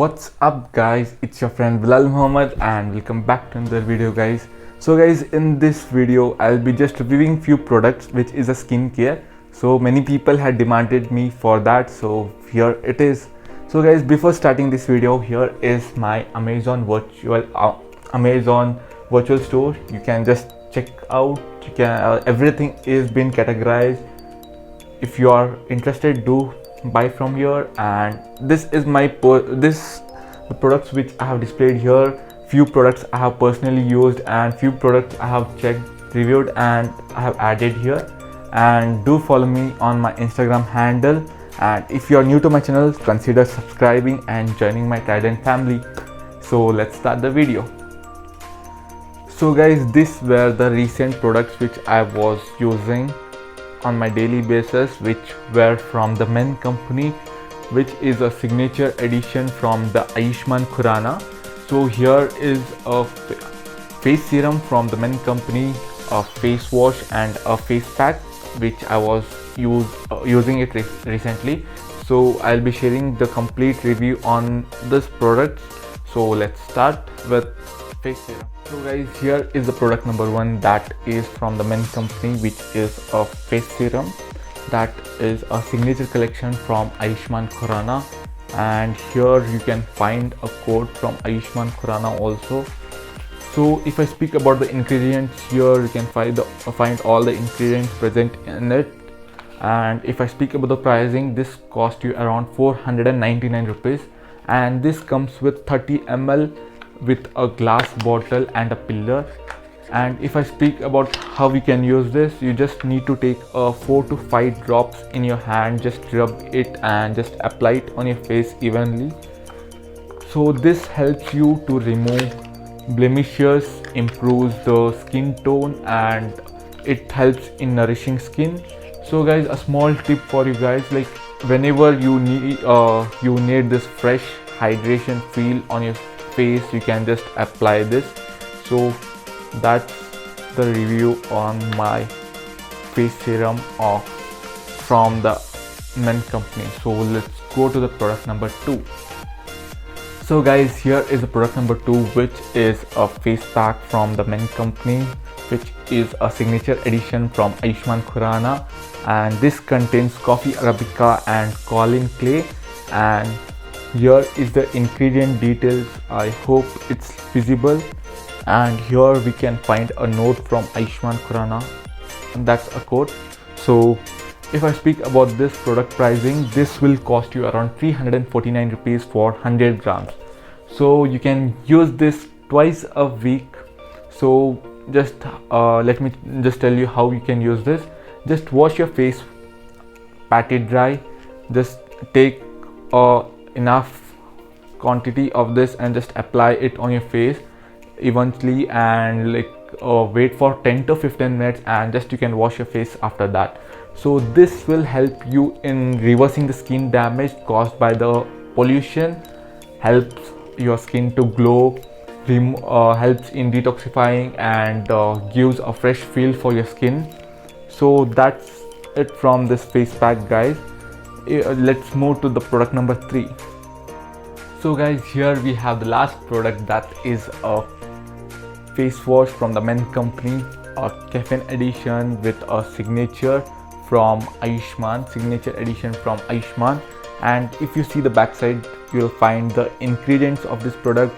What's up guys, it's your friend Bilal Muhammad and welcome back to another video guys. So guys, in this video I'll be just reviewing few products which is a skincare. So many people had demanded me for that, so here it is. So guys, before starting this video, here is my Amazon virtual store. You can just check out, you can everything is been categorized. If you are interested, do buy from here. And this is the products which I have displayed here. Few products I have personally used and few products I have checked, reviewed, and I have added here. And do follow me on my Instagram handle, and if you are new to my channel, consider subscribing and joining my Trident family. So let's start the video. So guys, these were the recent products which I was using on my daily basis, which were from the Men Company, which is a signature edition from the Ayushmann Khurrana. So here is a face serum from the Men Company, a face wash and a face pack which I was using it recently. So I'll be sharing the complete review on this product. So let's start with face serum. So guys, here is the product number 1, that is from the Men Company, which is a face serum. That is a signature collection from Ayushmann Khurrana, and here you can find a code from Ayushmann Khurrana also. So if I speak about the ingredients, here you can find all the ingredients present in it. And if I speak about the pricing, this cost you around 499 rupees, and this comes with 30 ml with a glass bottle and a pillar. And if I speak about how you can use this, you just need to take 4 to 5 drops in your hand, just rub it and just apply it on your face evenly. So this helps you to remove blemishes, improves the skin tone, and it helps in nourishing skin. So guys, a small tip for you guys, like whenever you need this fresh hydration feel on your face, you can just apply this. So that's the review on my face serum from the Men Company. So let's go to the product number 2. So guys, here is the product number 2, which is a face pack from the Men Company, which is a signature edition from Ayushmann Khurrana, and this contains coffee arabica and kaolin clay. And here is the ingredient details. I hope it's visible. And here we can find a note from Ayushmann Khurrana, and that's a code. So if I speak about this product pricing, this will cost you around 349 rupees for 100 grams. So you can use this twice a week. So just let me just tell you how you can use this. Just wash your face, pat it dry, just take enough quantity of this and just apply it on your face eventually, and wait for 10 to 15 minutes, and just you can wash your face after that. So this will help you in reversing the skin damage caused by the pollution, helps your skin to glow, helps in detoxifying, and gives a fresh feel for your skin. So that's it from this face pack guys. Let's move to the product number 3. So guys, here we have the last product, that is a face wash from the Men Company, a caffeine edition with a signature edition from Ayushmann. And if you see the backside, you will find the ingredients of this product,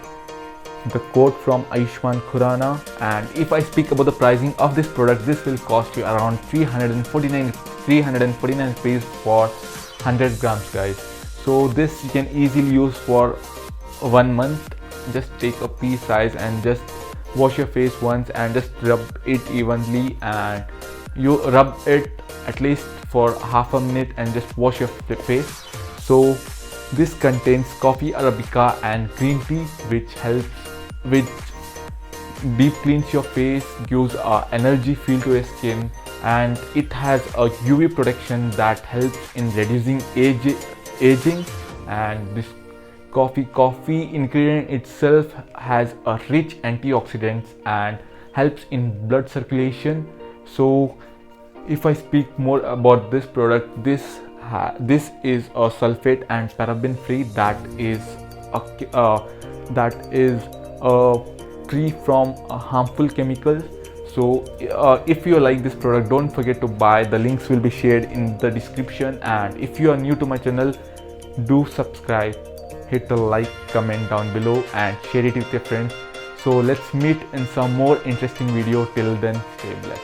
the code from Ayushmann Khurrana. And if I speak about the pricing of this product, this will cost you around 349 rupees for 100 grams guys. So this you can easily use for 1 month. Just take a pea size and just wash your face once and just rub it evenly, and you rub it at least for half a minute and just wash your face. So this contains coffee arabica and green tea, which deep cleans your face, gives a energy feel to your skin, and it has a UV protection that helps in reducing aging. And this coffee ingredient itself has a rich antioxidants and helps in blood circulation. So if I speak more about this product, this is a sulfate and paraben free, that is free from harmful chemicals. So if you like this product, don't forget to buy. The links will be shared in the description, and if you are new to my channel, do subscribe, hit the like, comment down below and share it with your friends. So let's meet in some more interesting video. Till then, stay blessed.